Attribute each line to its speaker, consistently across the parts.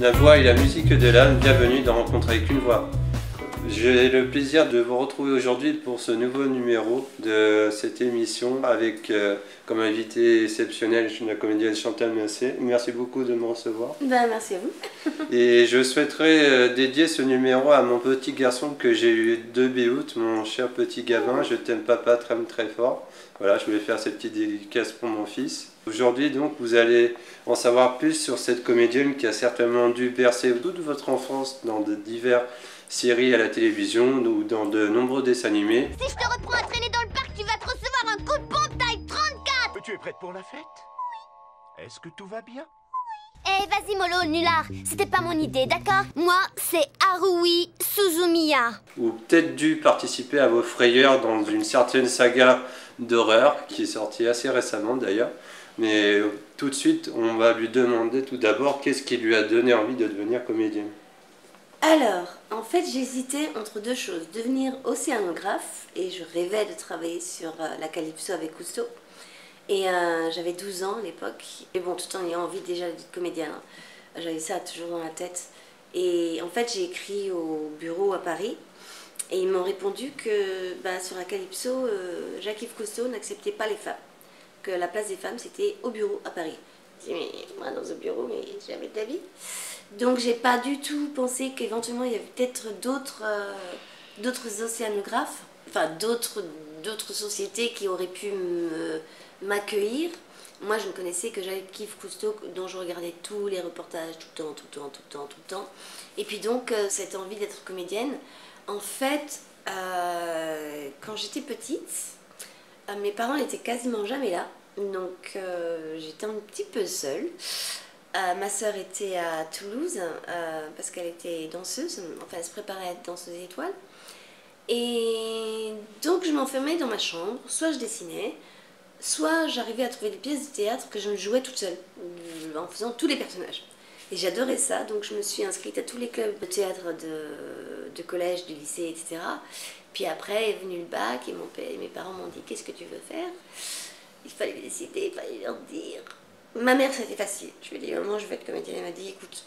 Speaker 1: La voix et la musique de l'âme, bienvenue dans Rencontre avec une voix. J'ai le plaisir de vous retrouver aujourd'hui pour ce nouveau numéro de cette émission avec comme invité exceptionnel la comédienne Chantal Massé. Merci beaucoup de me recevoir.
Speaker 2: Merci à vous.
Speaker 1: Et je souhaiterais dédier ce numéro à mon petit garçon que j'ai eu 2 août, mon cher petit Gavin. Je t'aime papa, t'aime très fort. Voilà, je voulais faire cette petite dédicace pour mon fils. Aujourd'hui donc vous allez en savoir plus sur cette comédienne qui a certainement dû bercer toute votre enfance dans de diverses séries à la télévision ou dans de nombreux dessins animés.
Speaker 3: Si je te reprends à traîner dans le parc, tu vas te recevoir un coup de pompe taille 34.
Speaker 4: Tu es prête pour la fête? Oui. Est-ce que tout va bien?
Speaker 3: Eh, vas-y Molo, nulard, c'était pas mon idée, d'accord? Moi, c'est Haruhi Suzumiya.
Speaker 1: Ou peut-être dû participer à vos frayeurs dans une certaine saga d'horreur qui est sortie assez récemment d'ailleurs. Mais tout de suite, on va lui demander tout d'abord qu'est-ce qui lui a donné envie de devenir comédienne.
Speaker 2: Alors, en fait, j'hésitais entre deux choses. Devenir océanographe, et je rêvais de travailler sur la Calypso avec Cousteau. Et j'avais 12 ans à l'époque. Et bon, tout en ayant envie déjà d'être comédienne. Hein. J'avais ça toujours dans la tête. Et en fait, j'ai écrit au bureau à Paris. Et ils m'ont répondu que sur la Calypso, Jacques-Yves Cousteau n'acceptait pas les femmes. Que la place des femmes, c'était au bureau à Paris. J'ai dit, mais moi, dans ce bureau, mais j'avais de la vie. Donc, j'ai pas du tout pensé qu'éventuellement, il y avait peut-être d'autres océanographes, enfin, d'autres sociétés qui auraient pu m'accueillir. Moi, je ne connaissais que Jacques-Yves Cousteau, dont je regardais tous les reportages, tout le temps. Et puis donc, cette envie d'être comédienne, en fait, quand j'étais petite, mes parents n'étaient quasiment jamais là, donc j'étais un petit peu seule. Ma sœur était à Toulouse parce qu'elle était danseuse, enfin elle se préparait à être danseuse étoile. Et donc je m'enfermais dans ma chambre, soit je dessinais, soit j'arrivais à trouver des pièces de théâtre que je jouais toute seule, en faisant tous les personnages. Et j'adorais ça, donc je me suis inscrite à tous les clubs de théâtre de collège, du lycée, etc. Puis après est venu le bac et mon père et mes parents m'ont dit « Qu'est-ce que tu veux faire ?» Il fallait décider, il fallait leur dire. Ma mère, c'était facile. Je lui ai dit « Maman, je veux être comédienne. » Elle m'a dit « Écoute,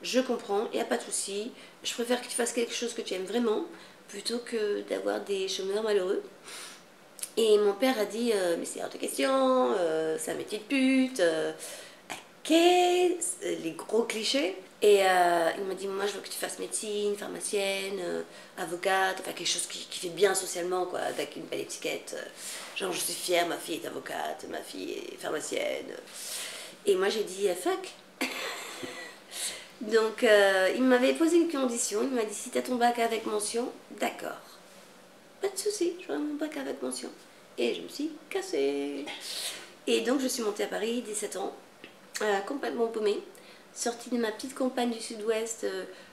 Speaker 2: je comprends, il n'y a pas de souci. Je préfère que tu fasses quelque chose que tu aimes vraiment plutôt que d'avoir des chômeurs malheureux. » Et mon père a dit « Mais c'est hors de question, c'est un métier de pute. Ok, les gros clichés. » Et il m'a dit, moi je veux que tu fasses médecine, pharmacienne, avocate, enfin quelque chose qui fait bien socialement, quoi, avec une belle étiquette. Genre je suis fière, ma fille est avocate, ma fille est pharmacienne. Et moi j'ai dit, fuck. Donc il m'avait posé une condition, il m'a dit, si tu as ton bac avec mention, d'accord. Pas de souci, j'aurai mon bac avec mention. Et je me suis cassée. Et donc je suis montée à Paris, 17 ans, complètement paumée. Sortie de ma petite campagne du sud-ouest,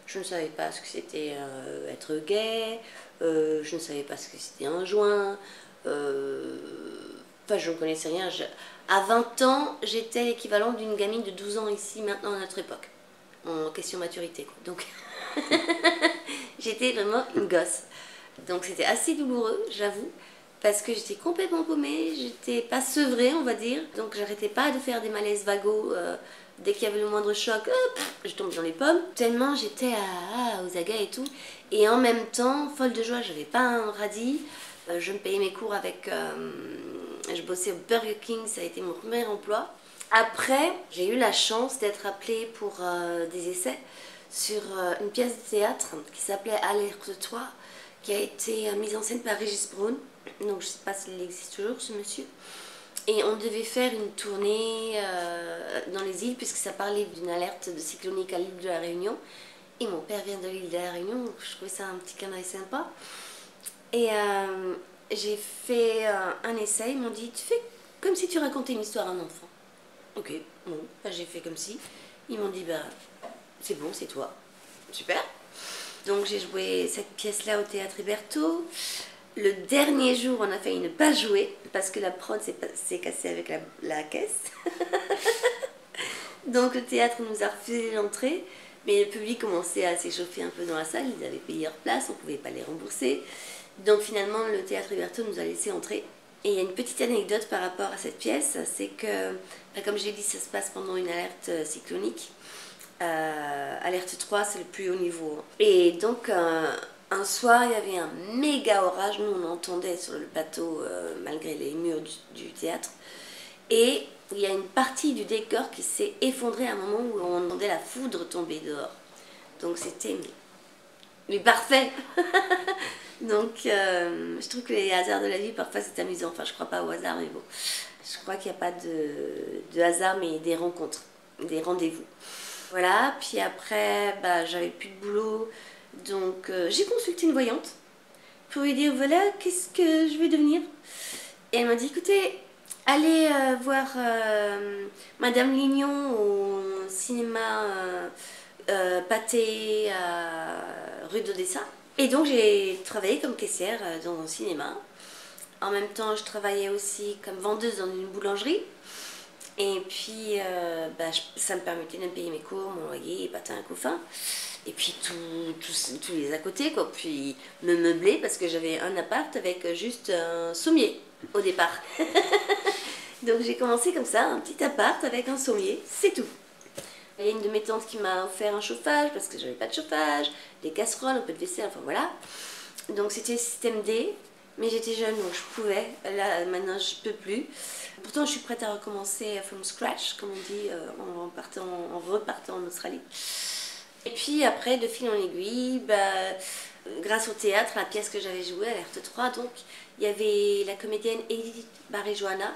Speaker 2: je ne savais pas ce que c'était être gay, je ne savais pas ce que c'était un joint, enfin je ne connaissais rien. À 20 ans, j'étais l'équivalent d'une gamine de 12 ans ici, maintenant à notre époque, en question maturité, quoi. Donc j'étais vraiment une gosse. Donc c'était assez douloureux, j'avoue, parce que j'étais complètement paumée, j'étais pas sevrée, on va dire, donc j'arrêtais pas de faire des malaises vagos. Dès qu'il y avait le moindre choc, hop, je tombe dans les pommes. Tellement j'étais aux aguets et tout. Et en même temps, folle de joie, j'avais pas un radis. Je me payais mes cours avec... je bossais au Burger King, ça a été mon premier emploi. Après, j'ai eu la chance d'être appelée pour des essais sur une pièce de théâtre qui s'appelait Alerte-toi, qui a été mise en scène par Régis Braun. Donc je sais pas s'il existe toujours, ce monsieur. Et on devait faire une tournée dans les îles, puisque ça parlait d'une alerte de cyclonique à l'île de la Réunion. Et mon père vient de l'île de la Réunion, donc je trouvais ça un petit clin d'œil sympa. Et j'ai fait un essai, ils m'ont dit, tu fais comme si tu racontais une histoire à un enfant. Ok, bon, j'ai fait comme si. Ils m'ont dit, c'est bon, c'est toi. Super. Donc j'ai joué cette pièce-là au Théâtre Hébertot. Le dernier jour, on a failli ne pas jouer parce que la prod s'est cassée avec la caisse. Donc le théâtre nous a refusé l'entrée, mais le public commençait à s'échauffer un peu dans la salle, ils avaient payé leur place, on ne pouvait pas les rembourser. Donc finalement, le Théâtre Hébertot nous a laissé entrer. Et il y a une petite anecdote par rapport à cette pièce, c'est que, comme je l'ai dit, ça se passe pendant une alerte cyclonique. Alerte 3, c'est le plus haut niveau. Et donc, un soir, il y avait un méga orage. Nous, on entendait sur le plateau, malgré les murs du théâtre. Et il y a une partie du décor qui s'est effondrée à un moment où on entendait la foudre tomber dehors. Donc, c'était mais parfait. Donc, je trouve que les hasards de la vie, parfois, c'est amusant. Enfin, je crois pas au hasard, mais bon. Je crois qu'il n'y a pas de hasard, mais des rencontres, des rendez-vous. Voilà, puis après, j'avais plus de boulot. Donc, j'ai consulté une voyante pour lui dire, voilà, qu'est-ce que je vais devenir. Et elle m'a dit, écoutez, allez voir Madame Lignon au cinéma Pathé rue d'Odessa. Et donc j'ai travaillé comme caissière dans un cinéma. En même temps, je travaillais aussi comme vendeuse dans une boulangerie. Et puis, ça me permettait de me payer mes cours, mon loyer, patin à couffin. Et puis tous les à côté, quoi. Puis me meubler parce que j'avais un appart avec juste un sommier au départ. Donc j'ai commencé comme ça, un petit appart avec un sommier, c'est tout. Il y a une de mes tantes qui m'a offert un chauffage parce que j'avais pas de chauffage, des casseroles, un peu de vaisselle, enfin voilà. Donc c'était système D, mais j'étais jeune donc je pouvais. Là maintenant je peux plus. Pourtant je suis prête à recommencer from scratch, comme on dit, en repartant en Australie. Et puis après, de fil en aiguille, grâce au théâtre, la pièce que j'avais jouée, Alerte 3, donc il y avait la comédienne Edith Barejoana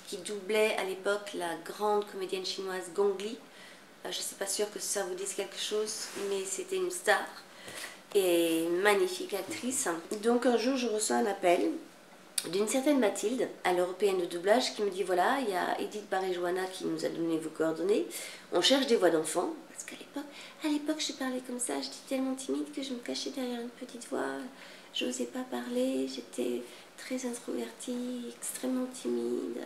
Speaker 2: qui doublait à l'époque la grande comédienne chinoise Gong Li. Je ne suis pas sûre que ça vous dise quelque chose, mais c'était une star et une magnifique actrice. Donc un jour, je reçois un appel d'une certaine Mathilde, à l'Européenne de doublage, qui me dit, voilà, il y a Edith Barejoana qui nous a donné vos coordonnées, on cherche des voix d'enfants, parce qu'à l'époque, je parlais comme ça, j'étais tellement timide que je me cachais derrière une petite voix, je n'osais pas parler, j'étais très introvertie, extrêmement timide,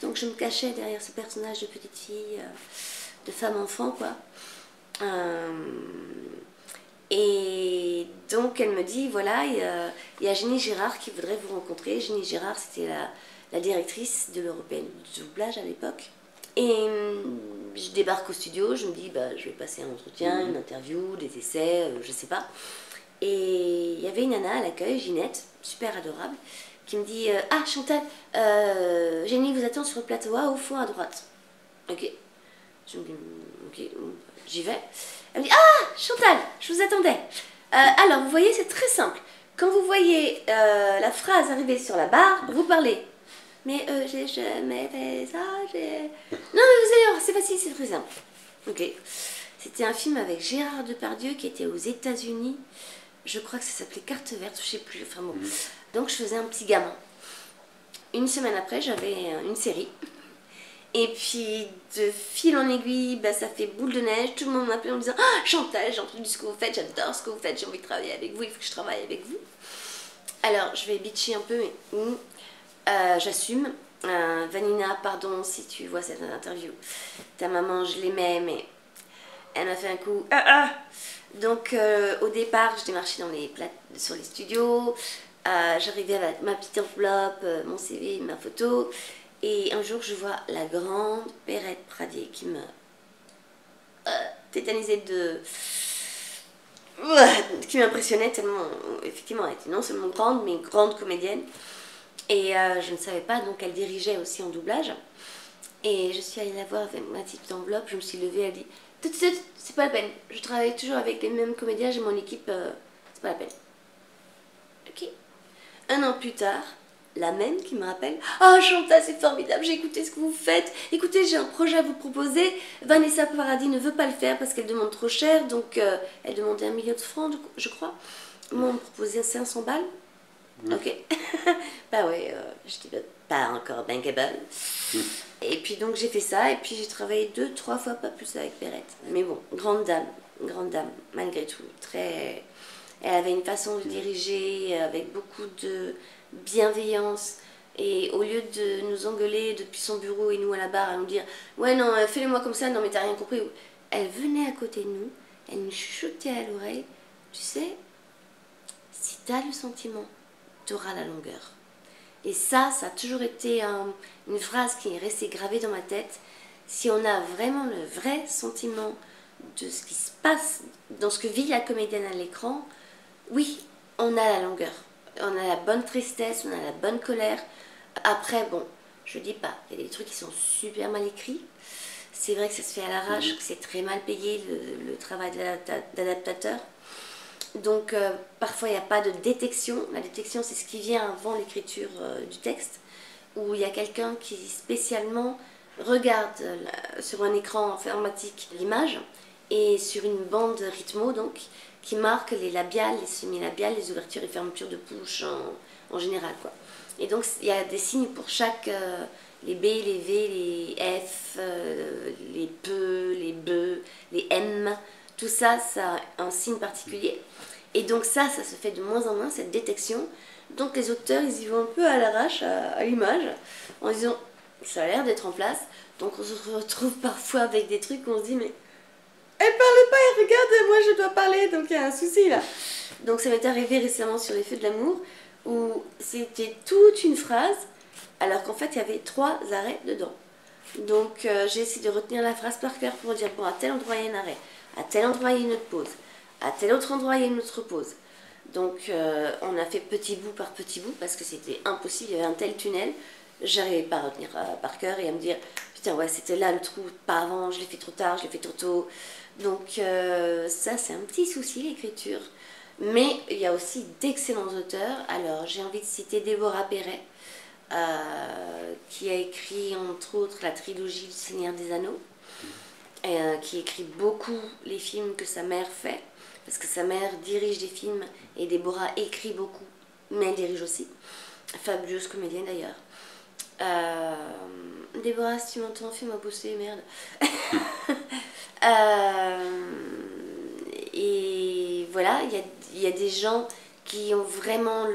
Speaker 2: donc je me cachais derrière ce personnage de petite fille, de femme-enfant, quoi. Et donc elle me dit, voilà, il y a Jenny Girard qui voudrait vous rencontrer. Jenny Girard, c'était la directrice de l'Européenne de doublage à l'époque. Et je débarque au studio, je me dis, je vais passer un entretien, une interview, des essais, je sais pas. Et il y avait une nana à l'accueil, Ginette, super adorable, qui me dit, ah Chantal, Jenny vous attend sur le plateau A, au fond à droite. Ok. Je me dis, ok, j'y vais. Elle me dit, ah Chantal, je vous attendais. Alors, vous voyez, c'est très simple. Quand vous voyez la phrase arriver sur la barre, vous parlez. Mais j'ai jamais fait ça, Non, mais vous allez voir, c'est facile, c'est très simple. Ok. C'était un film avec Gérard Depardieu qui était aux États-Unis. Je crois que ça s'appelait Carte verte, je sais plus. Enfin bon. Donc, je faisais un petit gamin. Une semaine après, j'avais une série. Et puis, de fil en aiguille, ça fait boule de neige. Tout le monde m'appelait en me disant, ah, Chantal, j'ai entendu ce que vous faites, j'adore ce que vous faites, j'ai envie de travailler avec vous, il faut que je travaille avec vous. Alors, je vais bitcher un peu, mais j'assume. Vanina, pardon si tu vois cette interview. Ta maman, je l'aimais, mais elle m'a fait un coup. Donc, au départ, je démarchais sur les studios. J'arrivais avec ma petite enveloppe, mon CV, ma photo. Et un jour, je vois la grande Perrette Pradier qui me tétanisait qui m'impressionnait tellement, effectivement, elle était non seulement grande, mais une grande comédienne. Et je ne savais pas, donc elle dirigeait aussi en doublage. Et je suis allée la voir avec ma petite enveloppe, je me suis levée, elle dit, tout de suite, c'est pas la peine. Je travaille toujours avec les mêmes comédiens, j'ai mon équipe, c'est pas la peine. Ok. Un an plus tard, la même qui me rappelle, oh Chantal, c'est formidable, j'ai écouté ce que vous faites, écoutez, j'ai un projet à vous proposer, Vanessa Paradis ne veut pas le faire parce qu'elle demande trop cher, donc elle demandait 1 million de francs, je crois. Moi, on me proposait 500 balles. Ok. Ouais, je dis pas encore bankable. Et puis donc j'ai fait ça, et puis j'ai travaillé 2-3 fois, pas plus avec Perrette. Mais bon, grande dame, malgré tout, très... Elle avait une façon de diriger avec beaucoup de bienveillance, et au lieu de nous engueuler depuis son bureau et nous à la barre à nous dire ouais non fais-le-moi comme ça, non mais t'as rien compris, elle venait à côté de nous, elle nous chuchotait à l'oreille, tu sais, si t'as le sentiment, t'auras la longueur. Et ça a toujours été une phrase qui est restée gravée dans ma tête. Si on a vraiment le vrai sentiment de ce qui se passe, dans ce que vit la comédienne à l'écran, oui, on a la longueur. On a la bonne tristesse, on a la bonne colère. Après, bon, je dis pas, il y a des trucs qui sont super mal écrits. C'est vrai que ça se fait à l'arrache, que c'est très mal payé le travail d'adaptateur. Donc parfois il n'y a pas de détection. La détection, c'est ce qui vient avant l'écriture du texte, où il y a quelqu'un qui spécialement regarde sur un écran informatique l'image et sur une bande rythmo donc qui marque les labiales, les semi-labiales, les ouvertures et fermetures de bouche en général, quoi. Et donc il y a des signes pour chaque les B, les V, les F, les P, les B, les M, tout ça, ça a un signe particulier. Et donc ça se fait de moins en moins, cette détection. Donc les auteurs, ils y vont un peu à l'arrache, à l'image, en disant, ça a l'air d'être en place. Donc on se retrouve parfois avec des trucs où on se dit, mais elle parle pas, elle regarde, moi je dois parler, donc il y a un souci là. Donc ça m'est arrivé récemment sur Les Feux de l'amour, où c'était toute une phrase, alors qu'en fait il y avait 3 arrêts dedans. Donc j'ai essayé de retenir la phrase par cœur pour dire, bon, à tel endroit il y a un arrêt, à tel endroit il y a une autre pause, à tel autre endroit il y a une autre pause. Donc on a fait petit bout par petit bout parce que c'était impossible, il y avait un tel tunnel, j'arrivais pas à retenir par cœur et à me dire, putain ouais c'était là le trou, pas avant, je l'ai fait trop tard, je l'ai fait trop tôt. Donc ça c'est un petit souci l'écriture. Mais il y a aussi d'excellents auteurs. Alors j'ai envie de citer Déborah Perret, qui a écrit entre autres la trilogie du Seigneur des Anneaux, qui écrit beaucoup les films que sa mère fait, parce que sa mère dirige des films et Déborah écrit beaucoup, mais elle dirige aussi. Fabuleuse comédienne d'ailleurs. Déborah, si tu m'entends, fais-moi bosser, merde. Et voilà, il y a des gens qui ont vraiment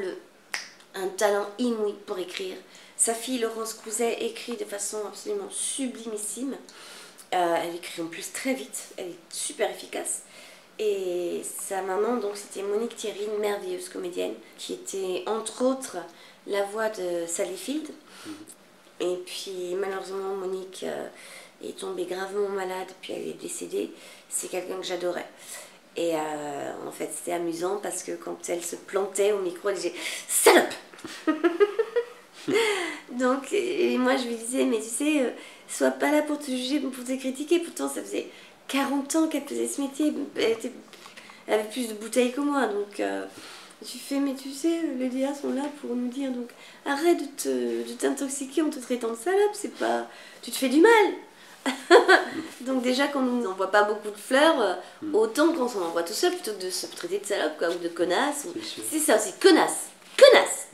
Speaker 2: un talent inouï pour écrire. Sa fille Laurence Crouzet écrit de façon absolument sublimissime. Elle écrit en plus très vite, elle est super efficace. Et sa maman, donc c'était Monique Thierry, une merveilleuse comédienne, qui était entre autres la voix de Sally Field. Et puis malheureusement Monique est tombée gravement malade, puis elle est décédée. C'est quelqu'un que j'adorais. Et en fait c'était amusant parce que quand elle se plantait au micro, elle disait « Salope !» Donc, et moi je lui disais, mais tu sais, sois pas là pour te juger, pour te critiquer. Pourtant ça faisait 40 ans qu'elle faisait ce métier, elle avait plus de bouteilles que moi. Donc tu fais, mais tu sais, les DA sont là pour nous dire, donc arrête de t'intoxiquer en te traitant de salope, c'est pas... Tu te fais du mal. Donc déjà qu'on nous envoie pas beaucoup de fleurs, autant qu'on s'en envoie tout seul plutôt que de se traiter de salope quoi, ou de connasse. C'est ça aussi, connasse. Connasse.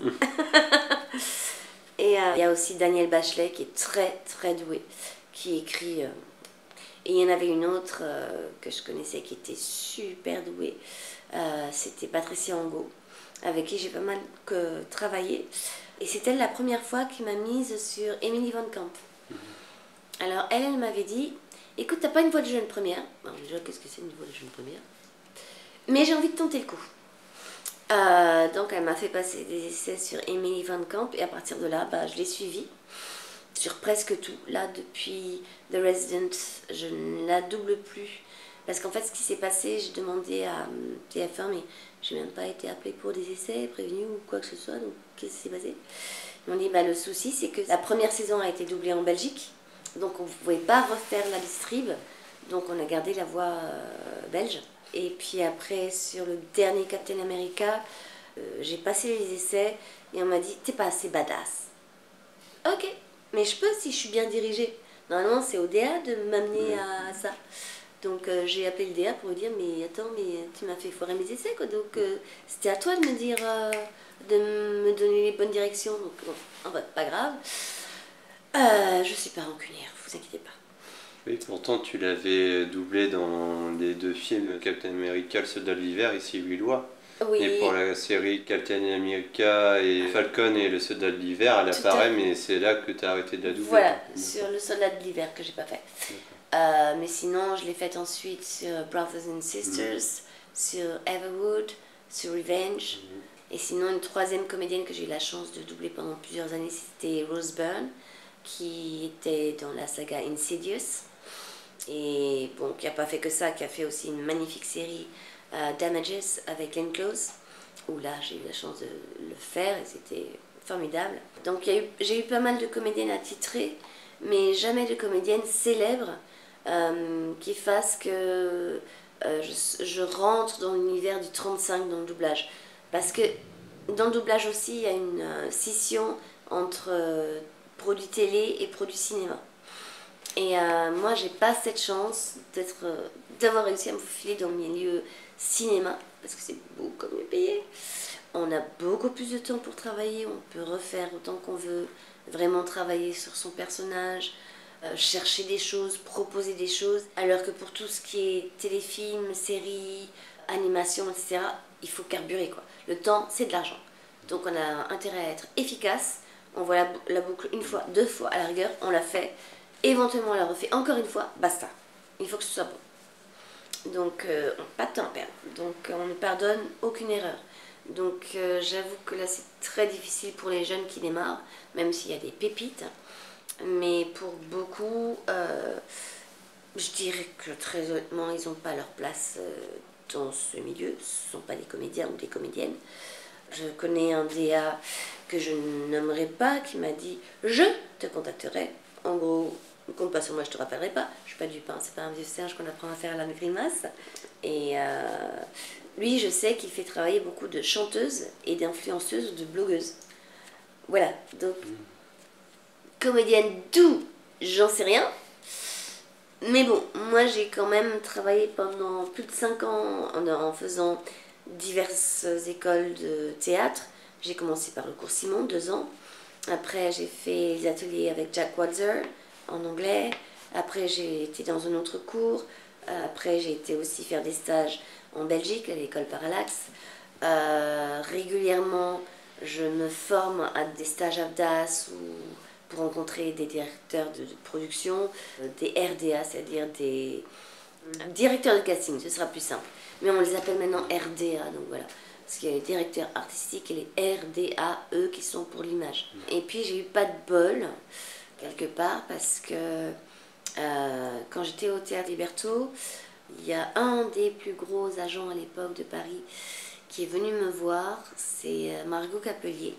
Speaker 2: Et il y a aussi Daniel Bachelet qui est très très doué, qui écrit... et il y en avait une autre que je connaissais qui était super douée, c'était Patricia Angot, avec qui j'ai pas mal travaillé. Et c'est elle la première fois qui m'a mise sur Emily Van Camp. Alors elle m'avait dit, écoute, t'as pas une voix de jeune première. Alors déjà, qu'est-ce que c'est une voix de jeune première? Mais j'ai envie de tenter le coup. Donc elle m'a fait passer des essais sur Emily Van Camp et à partir de là, je l'ai suivie sur presque tout. Là, depuis The Resident, je ne la double plus. Parce qu'en fait, ce qui s'est passé, j'ai demandé à TF1, mais j'ai même pas été appelée pour des essais, prévenue ou quoi que ce soit. Donc, qu'est-ce qui s'est passé? Ils m'ont dit, le souci, c'est que la première saison a été doublée en Belgique. Donc, on ne pouvait pas refaire la distrib. Donc, on a gardé la voix belge. Et puis après, sur le dernier Captain America, j'ai passé les essais et on m'a dit, t'es pas assez badass. Ok, mais je peux si je suis bien dirigée. Normalement, c'est au DA de m'amener à ça. Donc j'ai appelé le DA pour lui dire, mais attends, mais tu m'as fait foirer mes essais, quoi. Donc c'était à toi de me dire, de me donner les bonnes directions. Donc bon, en fait, pas grave. Je suis pas rancunière, vous inquiétez pas.
Speaker 1: Oui, pourtant tu l'avais doublé dans les 2 films Captain America, le Soldat de l'hiver et Civil War.
Speaker 2: Oui.
Speaker 1: Et pour la série Captain America et Falcon et le Soldat de l'hiver, elle apparaît, mais c'est là que tu as arrêté de la doubler.
Speaker 2: Voilà, sur le Soldat de l'hiver que j'ai pas fait. Mais sinon, je l'ai faite ensuite sur Brothers and Sisters, sur Everwood, sur Revenge. Et sinon, une troisième comédienne que j'ai eu la chance de doubler pendant plusieurs années, c'était Rose Byrne, qui était dans la saga Insidious. Et bon, qui n'a pas fait que ça, qui a fait aussi une magnifique série Damages avec Glenn Close, où là j'ai eu la chance de le faire et c'était formidable. Donc j'ai eu pas mal de comédiennes attitrées, mais jamais de comédienne célèbre qui fasse que je rentre dans l'univers du 35 dans le doublage. Parce que dans le doublage aussi, il y a une scission entre produits télé et produits cinéma. Et moi, j'ai pas cette chance d'avoir réussi à me faufiler dans le milieu cinéma, parce que c'est beaucoup mieux payé. On a beaucoup plus de temps pour travailler, on peut refaire autant qu'on veut, vraiment travailler sur son personnage, chercher des choses, proposer des choses. Alors que pour tout ce qui est téléfilm, séries, animation, etc., il faut carburer, quoi. Le temps, c'est de l'argent. Donc on a intérêt à être efficace. On voit la boucle une fois, deux fois, à la rigueur, on l'a fait. Éventuellement, on la refait encore une fois, basta. Il faut que ce soit bon. Donc, pas de temps à perdre. Donc, on ne pardonne aucune erreur. Donc, j'avoue que là, c'est très difficile pour les jeunes qui démarrent, même s'il y a des pépites. Mais pour beaucoup, je dirais que très honnêtement, ils n'ont pas leur place dans ce milieu. Ce ne sont pas des comédiens ou des comédiennes. Je connais un DA que je nommerai pas, qui m'a dit « Je te contacterai ». En gros, ne compte pas sur moi, je te rappellerai pas. Je suis pas du pain, c'est pas un vieux singe qu'on apprend à faire à la grimace. Et lui, je sais qu'il fait travailler beaucoup de chanteuses et d'influenceuses, de blogueuses. Voilà, donc comédienne d'où, j'en sais rien. Mais bon, moi j'ai quand même travaillé pendant plus de 5 ans en faisant diverses écoles de théâtre. J'ai commencé par le cours Simon, 2 ans. Après, j'ai fait les ateliers avec Jack Walzer en anglais. Après, j'ai été dans un autre cours. Après, j'ai été aussi faire des stages en Belgique, à l'école Parallax. Régulièrement, je me forme à des stages AFDAS ou pour rencontrer des directeurs de production, des RDA, c'est-à-dire des directeurs de casting, ce sera plus simple. Mais on les appelle maintenant RDA, donc voilà. Parce qu'il y a les directeurs artistiques et les RDA, eux, qui sont pour l'image. Et puis j'ai eu pas de bol, quelque part, parce que quand j'étais au Théâtre Liberto, il y a un des plus gros agents à l'époque de Paris qui est venu me voir, c'est Margot Capelier.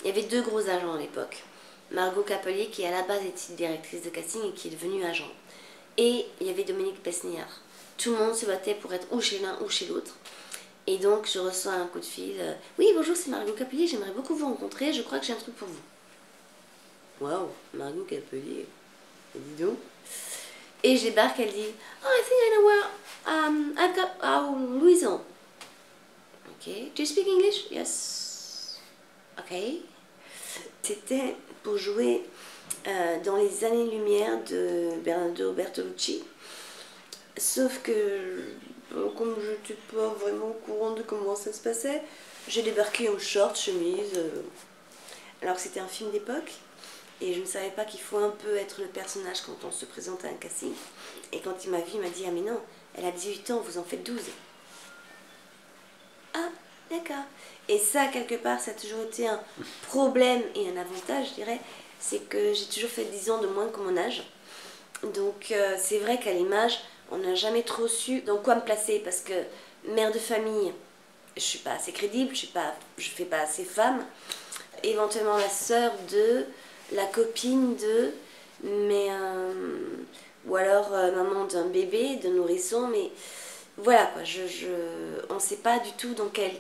Speaker 2: Il y avait 2 gros agents à l'époque. Margot Capelier, qui à la base était directrice de casting et qui est devenue agent. Et il y avait Dominique Besniard. Tout le monde se battait pour être ou chez l'un ou chez l'autre. Et donc, je reçois un coup de fil. Oui, bonjour, c'est Margot Capelier, j'aimerais beaucoup vous rencontrer, je crois que j'ai un truc pour vous. Waouh, Margot Capelier. Dis donc. Et je débarque, elle dit Oh, I think I know where I've got our Louison. Ok. Do you speak English? Yes. Ok. C'était pour jouer dans les années-lumière de Bernardo Bertolucci. Sauf que, comme je n'étais pas vraiment au courant de comment ça se passait, j'ai débarqué en short, chemise, alors que c'était un film d'époque. Et je ne savais pas qu'il faut un peu être le personnage quand on se présente à un casting. Et quand il m'a vu, il m'a dit « Ah mais non, elle a 18 ans, vous en faites 12 ». Ah, d'accord. Et ça, quelque part, ça a toujours été un problème et un avantage, je dirais. C'est que j'ai toujours fait 10 ans de moins que mon âge. Donc c'est vrai qu'à l'image, on n'a jamais trop su dans quoi me placer. Parce que mère de famille, je ne suis pas assez crédible, je ne fais pas assez femme. Éventuellement la sœur de, la copine de, mais ou alors maman d'un bébé, de nourrisson, mais voilà quoi, on ne sait pas du tout dans quelle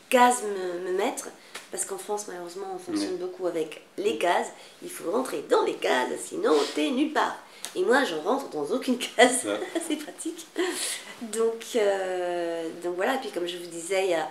Speaker 2: case me mettre, parce qu'en France malheureusement on fonctionne beaucoup avec les cases, il faut rentrer dans les cases, sinon t'es nulle part. Et moi je rentre dans aucune case, c'est pratique. Donc voilà, et puis comme je vous disais, il y a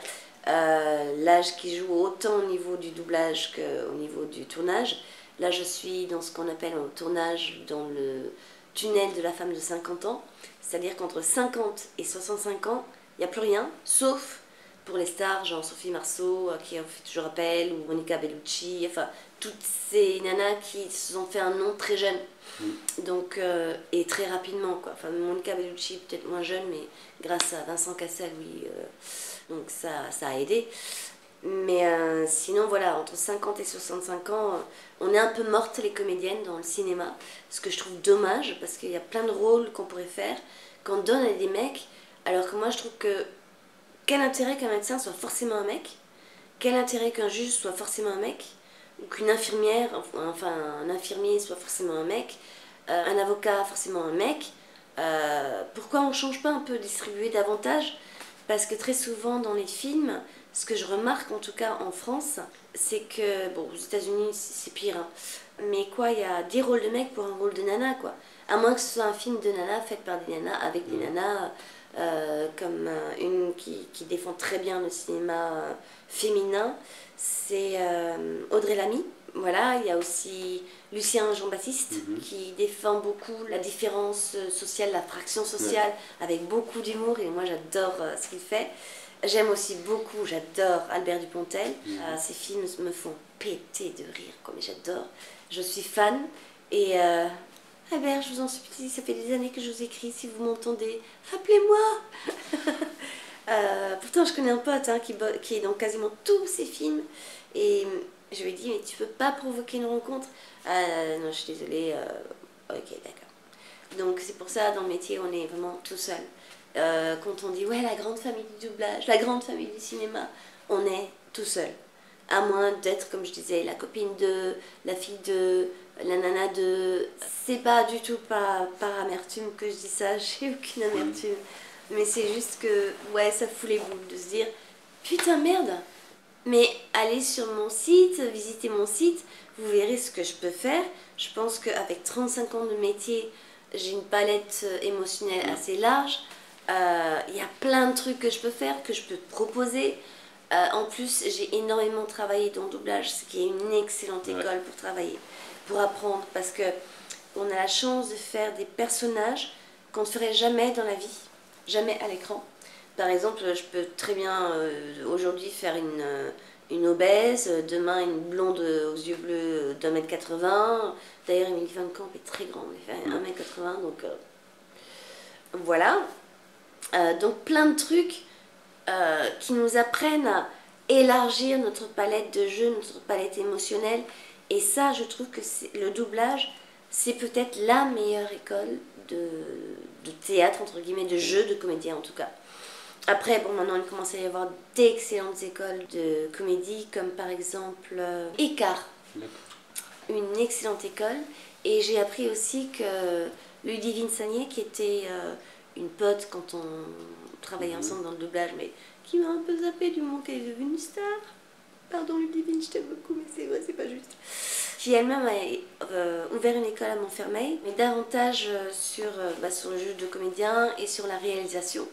Speaker 2: l'âge qui joue autant au niveau du doublage qu'au niveau du tournage. Là, je suis dans ce qu'on appelle un tournage dans le tunnel de la femme de 50 ans. C'est-à-dire qu'entre 50 et 65 ans, il n'y a plus rien, sauf pour les stars, genre Sophie Marceau, qui en fait toujours appel, ou Monica Bellucci, enfin, toutes ces nanas qui se sont fait un nom très jeune. Donc, et très rapidement, quoi. Enfin, Monica Bellucci, peut-être moins jeune, mais grâce à Vincent Cassel, oui. Donc ça a aidé. Mais sinon, voilà, entre 50 et 65 ans, on est un peu mortes les comédiennes dans le cinéma. Ce que je trouve dommage, parce qu'il y a plein de rôles qu'on pourrait faire, qu'on donne à des mecs. Alors que moi, je trouve que quel intérêt qu'un médecin soit forcément un mec? Quel intérêt qu'un juge soit forcément un mec? Ou qu'une infirmière, enfin un infirmier soit forcément un mec? Un avocat forcément un mec? Pourquoi on ne change pas un peu, distribuer davantage? Parce que très souvent dans les films, ce que je remarque en tout cas en France, c'est que, bon, aux États-Unis c'est pire, hein, mais quoi, il y a 10 rôles de mecs pour un rôle de nana, quoi. À moins que ce soit un film de nana fait par des nanas, avec des nanas, comme une qui défend très bien le cinéma féminin, c'est Audrey Lamy. Voilà, il y a aussi Lucien Jean-Baptiste qui défend beaucoup la différence sociale, la fraction sociale, avec beaucoup d'humour, et moi j'adore ce qu'il fait. J'aime aussi beaucoup, j'adore Albert Dupontel. Ses films me font péter de rire, quoi, mais j'adore. Je suis fan. Et Albert, je vous en supplie, ça fait des années que je vous écris, si vous m'entendez, appelez-moi. Pourtant, je connais un pote hein, qui est dans quasiment tous ses films. Et je lui ai dit, mais tu peux pas provoquer une rencontre? Non, je suis désolée. Ok, d'accord. Donc c'est pour ça, dans le métier, on est vraiment tout seul. Quand on dit, ouais, la grande famille du doublage, la grande famille du cinéma, on est tout seul. À moins d'être, comme je disais, la copine de, la fille de, la nana de... C'est pas du tout par amertume que je dis ça, j'ai aucune amertume. Mais c'est juste que, ouais, ça fout les boules de se dire, putain merde, mais allez sur mon site, visitez mon site, vous verrez ce que je peux faire. Je pense qu'avec 35 ans de métier, j'ai une palette émotionnelle assez large. Il y a plein de trucs que je peux faire, que je peux proposer. En plus, j'ai énormément travaillé dans le doublage, ce qui est une excellente école pour travailler, pour apprendre, parce que on a la chance de faire des personnages qu'on ne ferait jamais dans la vie, jamais à l'écran. Par exemple, je peux très bien aujourd'hui faire une obèse, demain une blonde aux yeux bleus d'1m80. D'ailleurs, Émilie Van Camp est très grande, elle fait 1m80, donc voilà. Donc plein de trucs qui nous apprennent à élargir notre palette de jeux, notre palette émotionnelle. Et ça, je trouve que le doublage, c'est peut-être la meilleure école de théâtre, entre guillemets, de jeu, de comédien en tout cas. Après, bon, maintenant, il commence à y avoir d'excellentes écoles de comédie, comme par exemple Écart, une excellente école. Et j'ai appris aussi que Ludivine Sagné, qui était une pote quand on travaillait ensemble dans le doublage, mais qui m'a un peu zappé du moment qu'elle est devenue une star. Pardon Ludivine, je t'aime beaucoup, mais c'est vrai, c'est pas juste. Qui elle-même a ouvert une école à Montfermeil, mais davantage sur le jeu de comédien et sur la réalisation.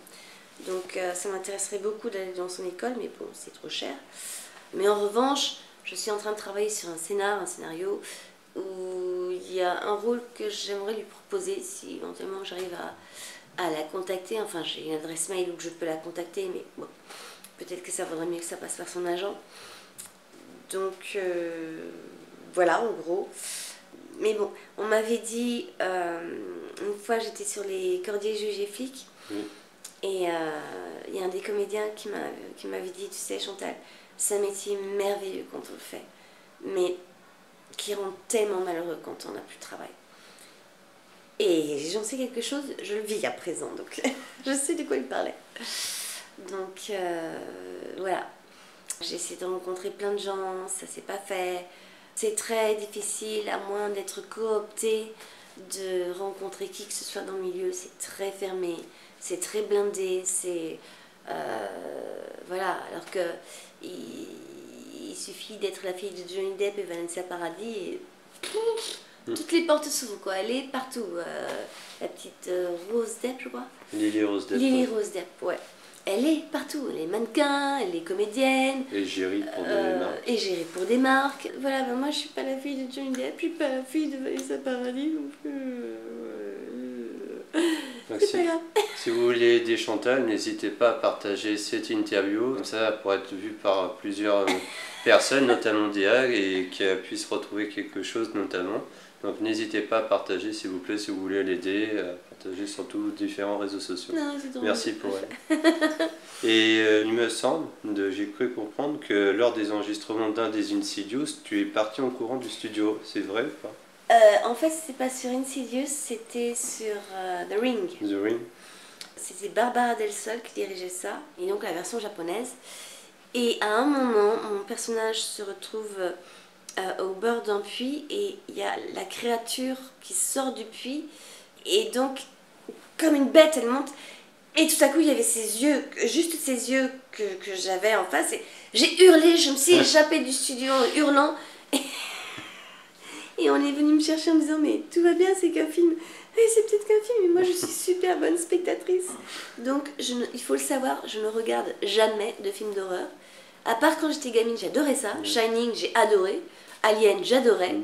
Speaker 2: Donc ça m'intéresserait beaucoup d'aller dans son école, mais bon, c'est trop cher. Mais en revanche, je suis en train de travailler sur un scénario, où il y a un rôle que j'aimerais lui proposer, si éventuellement j'arrive à la contacter. Enfin, j'ai une adresse mail où je peux la contacter, mais bon, peut-être que ça vaudrait mieux que ça passe par son agent. Donc voilà, en gros. Mais bon, on m'avait dit, une fois j'étais sur les Cordiers juges et flics, et il y a un des comédiens qui m'avait dit, tu sais Chantal, c'est un métier merveilleux quand on le fait, mais qui rend tellement malheureux quand on n'a plus de travail. Et j'en sais quelque chose, je le vis à présent, donc je sais de quoi il parlait. Donc voilà, j'ai essayé de rencontrer plein de gens, ça s'est pas fait. C'est très difficile, à moins d'être coopté, de rencontrer qui que ce soit dans le milieu. C'est très fermé, c'est très blindé, c'est... voilà, alors que il suffit d'être la fille de Johnny Depp et Vanessa Paradis et toutes les portes s'ouvrent, quoi. Elle est partout. La petite Rose Depp, je crois.
Speaker 1: Lily Rose Depp.
Speaker 2: Lily Rose Depp, ouais. Elle est partout. Elle est mannequin, elle est comédienne.
Speaker 1: Et gérée pour des marques.
Speaker 2: Et gérée pour des marques. Voilà, ben moi je suis pas la fille de Johnny Depp, je suis pas la fille de Vanessa Paradis non plus. C'est pas grave.
Speaker 1: Si vous voulez aider Chantal, n'hésitez pas à partager cette interview. Comme ça, elle pourra être vue par plusieurs personnes, notamment Dia, et qu'elle puisse retrouver quelque chose notamment. Donc n'hésitez pas à partager s'il vous plaît si vous voulez l'aider, à partager sur tous différents réseaux sociaux.
Speaker 2: Non, c'est drôle.
Speaker 1: Merci pour elle. Et il me semble, j'ai cru comprendre que lors des enregistrements d'un des Insidious, tu es parti en courant du studio, c'est vrai ou pas?
Speaker 2: En fait, c'était pas sur Insidious, c'était sur The Ring.
Speaker 1: The Ring.
Speaker 2: C'était Barbara Del Sol qui dirigeait ça, et donc la version japonaise. Et à un moment, mon personnage se retrouve au bord d'un puits, et il y a la créature qui sort du puits, et donc, comme une bête, elle monte, et tout à coup, il y avait ses yeux, juste ses yeux que j'avais en face, et j'ai hurlé, je me suis échappée du studio en hurlant, et on est venu me chercher en me disant, mais tout va bien, c'est qu'un film. Oui, c'est peut-être qu'un film, mais moi je suis super bonne spectatrice. Donc, il faut le savoir, je ne regarde jamais de films d'horreur. À part quand j'étais gamine, j'adorais ça. Shining, j'ai adoré. Alien, j'adorais.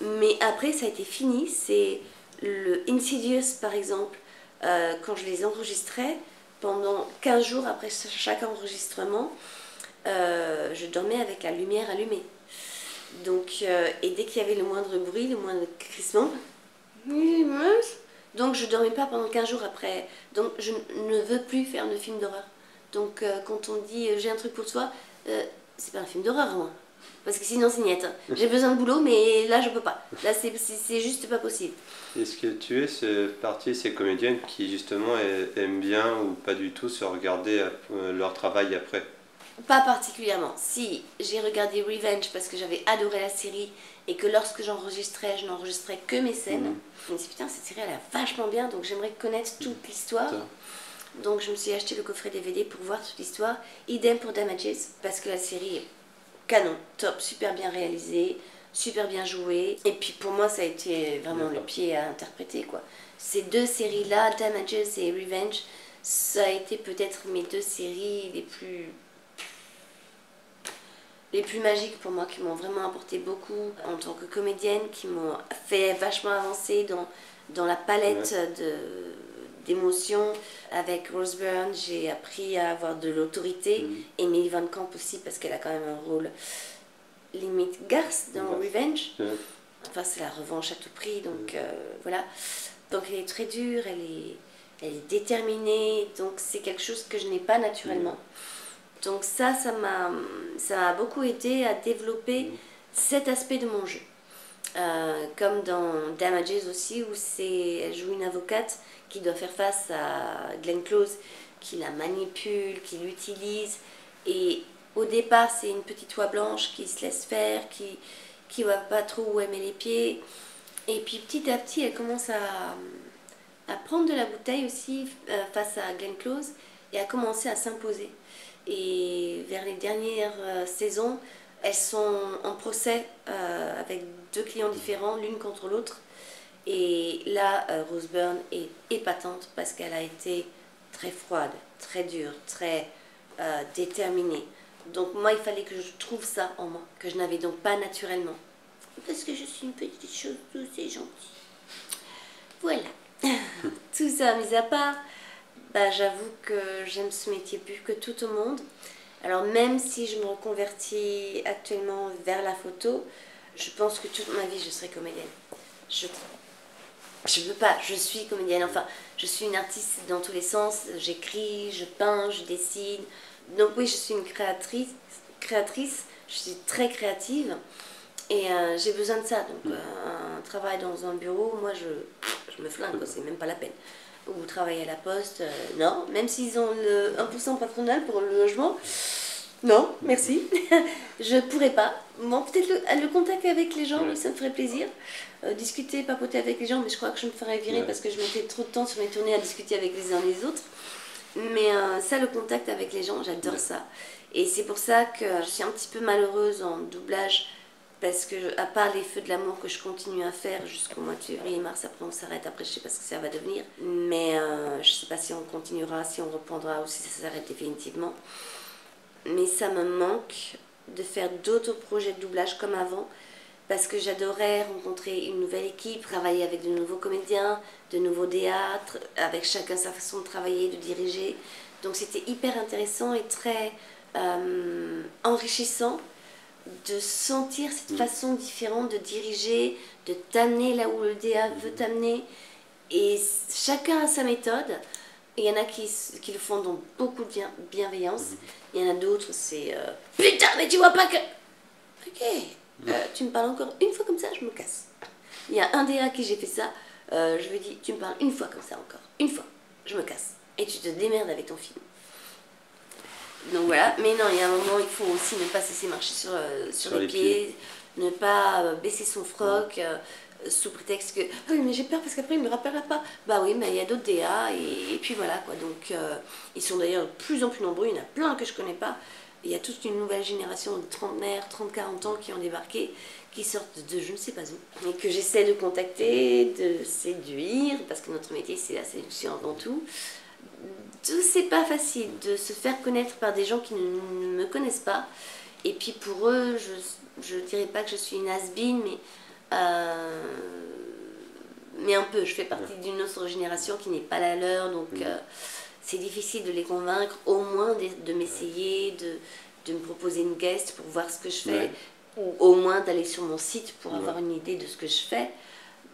Speaker 2: Mais après, ça a été fini. C'est le Insidious, par exemple, quand je les enregistrais, pendant 15 jours après chaque enregistrement, je dormais avec la lumière allumée. Donc, et dès qu'il y avait le moindre bruit, le moindre crissement, donc je dormais pas pendant 15 jours après. Donc je ne veux plus faire de film d'horreur. Donc quand on dit j'ai un truc pour toi, c'est pas un film d'horreur moi. Parce que sinon c'est niette. J'ai besoin de boulot mais là je peux pas. Là c'est juste pas possible.
Speaker 1: Est-ce que tu es ces comédiennes qui justement aiment bien ou pas du tout se regarder leur travail après?
Speaker 2: Pas particulièrement. Si j'ai regardé Revenge parce que j'avais adoré la série et que lorsque j'enregistrais, je n'enregistrais que mes scènes. Je me suis dit putain cette série elle est vachement bien donc j'aimerais connaître toute l'histoire. Donc je me suis acheté le coffret DVD pour voir toute l'histoire. Idem pour Damages parce que la série est canon, top, super bien réalisée, super bien jouée. Et puis pour moi ça a été vraiment le pied à interpréter quoi. Ces deux séries là, Damages et Revenge, ça a été peut-être mes deux séries les plus magiques pour moi, qui m'ont vraiment apporté beaucoup en tant que comédienne, qui m'ont fait vachement avancer dans la palette d'émotions. Avec Rose Byrne, j'ai appris à avoir de l'autorité, et Millie Van Camp aussi, parce qu'elle a quand même un rôle limite garce dans Revenge. Enfin, c'est la revanche à tout prix, donc voilà. Donc elle est très dure, elle est déterminée, donc c'est quelque chose que je n'ai pas naturellement. Donc ça m'a beaucoup aidé à développer cet aspect de mon jeu. Comme dans Damages aussi, où elle joue une avocate qui doit faire face à Glenn Close, qui la manipule, qui l'utilise. Et au départ, c'est une petite oie blanche qui se laisse faire, qui ne voit pas trop où elle met les pieds. Et puis petit à petit, elle commence à prendre de la bouteille aussi face à Glenn Close et à commencer à s'imposer. Et vers les dernières saisons, elles sont en procès avec deux clients différents, l'une contre l'autre. Et là, Rose Byrne est épatante parce qu'elle a été très froide, très dure, très déterminée. Donc moi, il fallait que je trouve ça en moi, que je n'avais donc pas naturellement. Parce que je suis une petite chose douce et gentille. Voilà. Tout ça mis à part, bah, j'avoue que j'aime ce métier plus que tout au monde. Alors même si je me reconvertis actuellement vers la photo, je pense que toute ma vie je serai comédienne. Je veux pas, je suis comédienne, enfin je suis une artiste dans tous les sens, j'écris, je peins, je dessine. Donc oui, je suis une créatrice, je suis très créative et j'ai besoin de ça. Donc un travail dans un bureau, moi je me flingue, c'est même pas la peine. Ou travailler à la poste, non, même s'ils ont le 1% patronal pour le logement, non, merci, je pourrais pas. Bon, peut-être le contact avec les gens, oui, ça me ferait plaisir. Discuter, papoter avec les gens, mais je crois que je me ferais virer parce que je mettais trop de temps sur mes tournées à discuter avec les uns les autres. Mais ça, le contact avec les gens, j'adore ça. Et c'est pour ça que je suis un petit peu malheureuse en doublage, parce que, à part les Feux de l'amour que je continue à faire jusqu'au mois de février-mars, après on s'arrête, après je sais pas ce que ça va devenir. Mais je sais pas si on continuera, si on reprendra ou si ça s'arrête définitivement. Mais ça me manque de faire d'autres projets de doublage comme avant, parce que j'adorais rencontrer une nouvelle équipe, travailler avec de nouveaux comédiens, de nouveaux théâtres, avec chacun sa façon de travailler, de diriger. Donc c'était hyper intéressant et très enrichissant de sentir cette façon différente de diriger, de t'amener là où le DA veut t'amener. Et chacun a sa méthode. Il y en a qui le font dans beaucoup de bienveillance. Il y en a d'autres, c'est putain, mais tu vois pas que. Ok, tu me parles encore une fois comme ça, je me casse. Il y a un DA à qui j'ai fait ça. Je lui dis, tu me parles une fois comme ça encore. Une fois, je me casse. Et tu te démerdes avec ton film. Donc voilà, mais non, il y a un moment, il faut aussi ne pas se laisser marcher sur les pieds, ne pas baisser son froc sous prétexte que ah oui, mais j'ai peur parce qu'après il ne me rappellera pas. Bah oui, mais il y a d'autres DA et puis voilà quoi. Donc ils sont d'ailleurs de plus en plus nombreux, il y en a plein que je connais pas. Il y a toute une nouvelle génération de trentenaires, 30-40 ans qui ont débarqué, qui sortent de je ne sais pas où, et que j'essaie de contacter, de séduire, parce que notre métier c'est la séduction avant tout. C'est pas facile de se faire connaître par des gens qui ne me connaissent pas. Et puis pour eux, je dirais pas que je suis une has-been, mais un peu. Je fais partie d'une autre génération qui n'est pas la leur, donc c'est difficile de les convaincre, au moins de m'essayer, de me proposer une guest pour voir ce que je fais, ou au moins d'aller sur mon site pour avoir une idée de ce que je fais.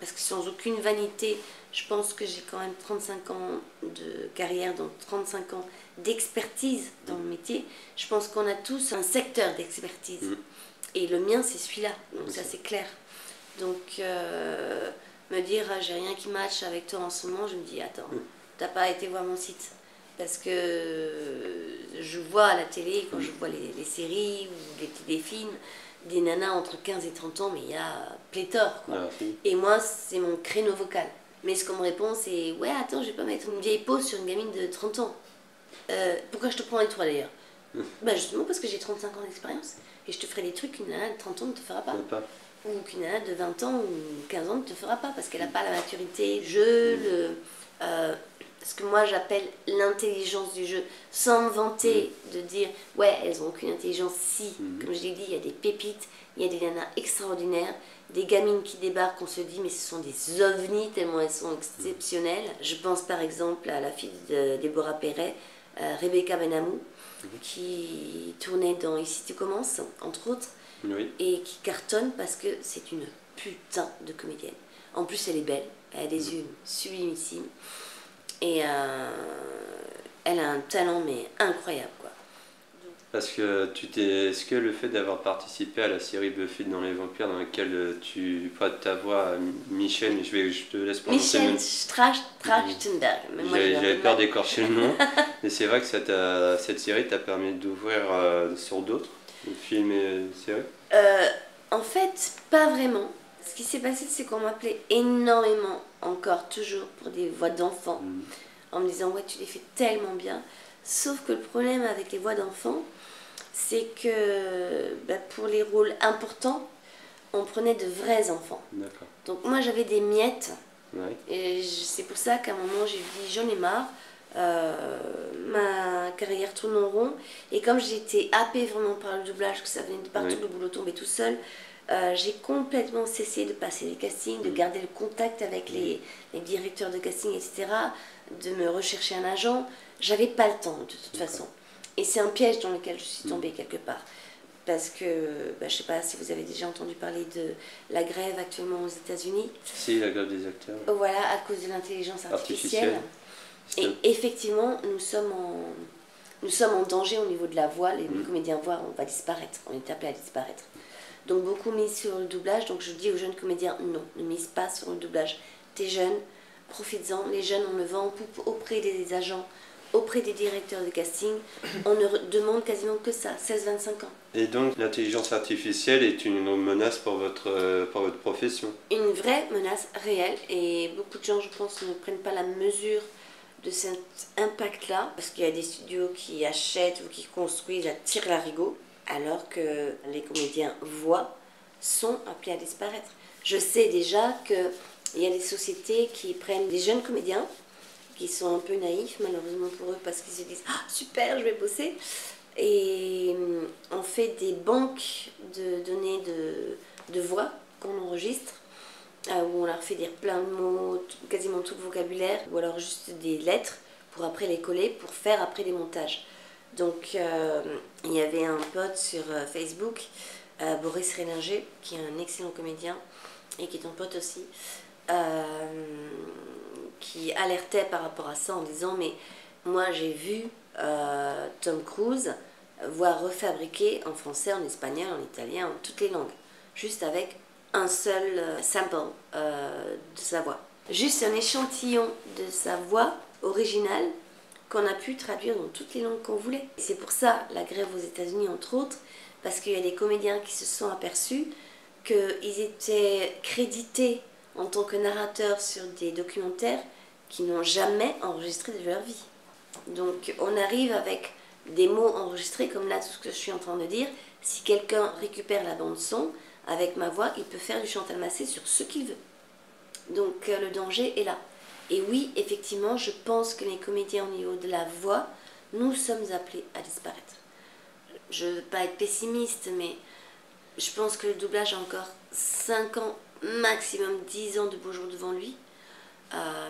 Speaker 2: Parce que sans aucune vanité, je pense que j'ai quand même 35 ans de carrière, donc 35 ans d'expertise dans le métier. Je pense qu'on a tous un secteur d'expertise. Et le mien, c'est celui-là. Donc ça, c'est clair. Donc, me dire, ah, j'ai rien qui matche avec toi en ce moment, je me dis, attends, t'as pas été voir mon site. Parce que je vois à la télé, quand je vois les séries ou des films, des nanas entre 15 et 30 ans, mais il y a pléthore, quoi. Et moi, c'est mon créneau vocal. Mais ce qu'on me répond, c'est « Ouais, attends, je vais pas mettre une vieille pause sur une gamine de 30 ans. Pourquoi je te prends avec toi, d'ailleurs ?» Bah justement parce que j'ai 35 ans d'expérience. Et je te ferai des trucs qu'une nana de 30 ans ne te fera pas. Ou qu'une nana de 20 ans ou 15 ans ne te fera pas. Parce qu'elle n'a pas la maturité, le jeu, ce que moi j'appelle l'intelligence du jeu, sans me vanter de dire ouais, elles n'ont aucune intelligence. Si, comme je l'ai dit, il y a des pépites, il y a des nanas extraordinaires, des gamines qui débarquent, on se dit mais ce sont des ovnis tellement elles sont exceptionnelles. Je pense par exemple à la fille de Déborah Perret, Rebecca Benamou, qui tournait dans Ici tu commences, entre autres, et qui cartonne parce que c'est une putain de comédienne. En plus elle est belle, elle a des yeux sublimissimes. Et elle a un talent mais incroyable quoi.
Speaker 1: Parce que est-ce que le fait d'avoir participé à la série Buffy dans les vampires dans laquelle tu prêtes ta voix à Michel, je te laisse prononcer
Speaker 2: Michel Trachtenberg.
Speaker 1: J'avais peur d'écorcher le nom. Et c'est vrai que cette série t'a permis d'ouvrir sur d'autres films et séries.
Speaker 2: En fait, pas vraiment. Ce qui s'est passé, c'est qu'on m'appelait énormément, encore, toujours, pour des voix d'enfants, en me disant, ouais, tu les fais tellement bien. Sauf que le problème avec les voix d'enfants, c'est que pour les rôles importants, on prenait de vrais enfants. Donc moi, j'avais des miettes. Et c'est pour ça qu'à un moment, j'ai dit, j'en ai marre. Ma carrière tourne en rond. Et comme j'étais happée vraiment par le doublage, que ça venait de partout, le boulot tombait tout seul, j'ai complètement cessé de passer les castings, de garder le contact avec les directeurs de casting, etc., de me rechercher un agent. J'avais pas le temps de toute façon. Et c'est un piège dans lequel je suis tombée quelque part. Parce que, je sais pas si vous avez déjà entendu parler de la grève actuellement aux États-Unis.
Speaker 1: Si, la grève des acteurs.
Speaker 2: Voilà, à cause de l'intelligence artificielle. Et effectivement, nous sommes en danger au niveau de la voix. Les comédiens voix, on va disparaître. On est appelés à disparaître. Donc beaucoup misent sur le doublage. Donc je dis aux jeunes comédiens, non, ne mise pas sur le doublage. T'es jeune, profites-en. Les jeunes, on le vend en poupe auprès des agents, auprès des directeurs de casting. On ne demande quasiment que ça, 16-25 ans.
Speaker 1: Et donc l'intelligence artificielle est une menace pour votre profession? Une
Speaker 2: vraie menace réelle. Et beaucoup de gens, je pense, ne prennent pas la mesure de cet impact-là. Parce qu'il y a des studios qui achètent ou qui construisent à tire-larigot, alors que les comédiens voix sont appelés à disparaître. Je sais déjà qu'il y a des sociétés qui prennent des jeunes comédiens qui sont un peu naïfs, malheureusement pour eux, parce qu'ils se disent « Ah, super, je vais bosser !» Et on fait des banques de données de voix qu'on enregistre, où on leur fait dire plein de mots, quasiment tout le vocabulaire, ou alors juste des lettres, pour après les coller, pour faire après des montages. Donc il y avait un pote sur Facebook Boris Rélinger, qui est un excellent comédien et qui est ton pote aussi, qui alertait par rapport à ça en disant mais moi j'ai vu Tom Cruise voir refabriquer en français, en espagnol, en italien, en toutes les langues, juste avec un seul sample de sa voix. Juste un échantillon de sa voix originale qu'on a pu traduire dans toutes les langues qu'on voulait. C'est pour ça la grève aux États-Unis entre autres, parce qu'il y a des comédiens qui se sont aperçus qu'ils étaient crédités en tant que narrateurs sur des documentaires qui n'ont jamais enregistré de leur vie. Donc on arrive avec des mots enregistrés comme là tout ce que je suis en train de dire. Si quelqu'un récupère la bande son avec ma voix, il peut faire du Chantal Massé sur ce qu'il veut. Donc le danger est là. Et oui, effectivement, je pense que les comédiens au niveau de la voix, nous sommes appelés à disparaître. Je ne veux pas être pessimiste, mais je pense que le doublage a encore 5 ans, maximum 10 ans de beaux jours devant lui.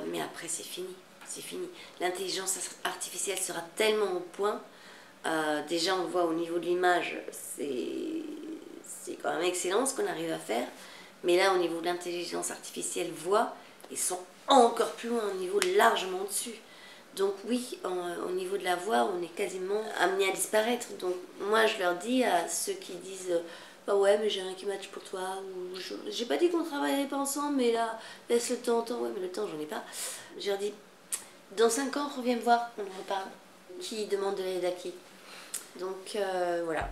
Speaker 2: Mais après, c'est fini. C'est fini. L'intelligence artificielle sera tellement au point. Déjà, on le voit au niveau de l'image, c'est quand même excellent ce qu'on arrive à faire. Mais là, au niveau de l'intelligence artificielle voix, ils sont encore plus loin, au niveau largement dessus. Donc oui, au niveau de la voix, on est quasiment amené à disparaître. Donc moi, je leur dis à ceux qui disent bah ouais, mais j'ai rien qui match pour toi, ou j'ai pas dit qu'on travaillerait pas ensemble, mais là, laisse le temps, ouais, mais le temps, j'en ai pas. Je leur dis, dans 5 ans, reviens me voir, on en reparle. Qui demande de l'aide à qui? Donc voilà.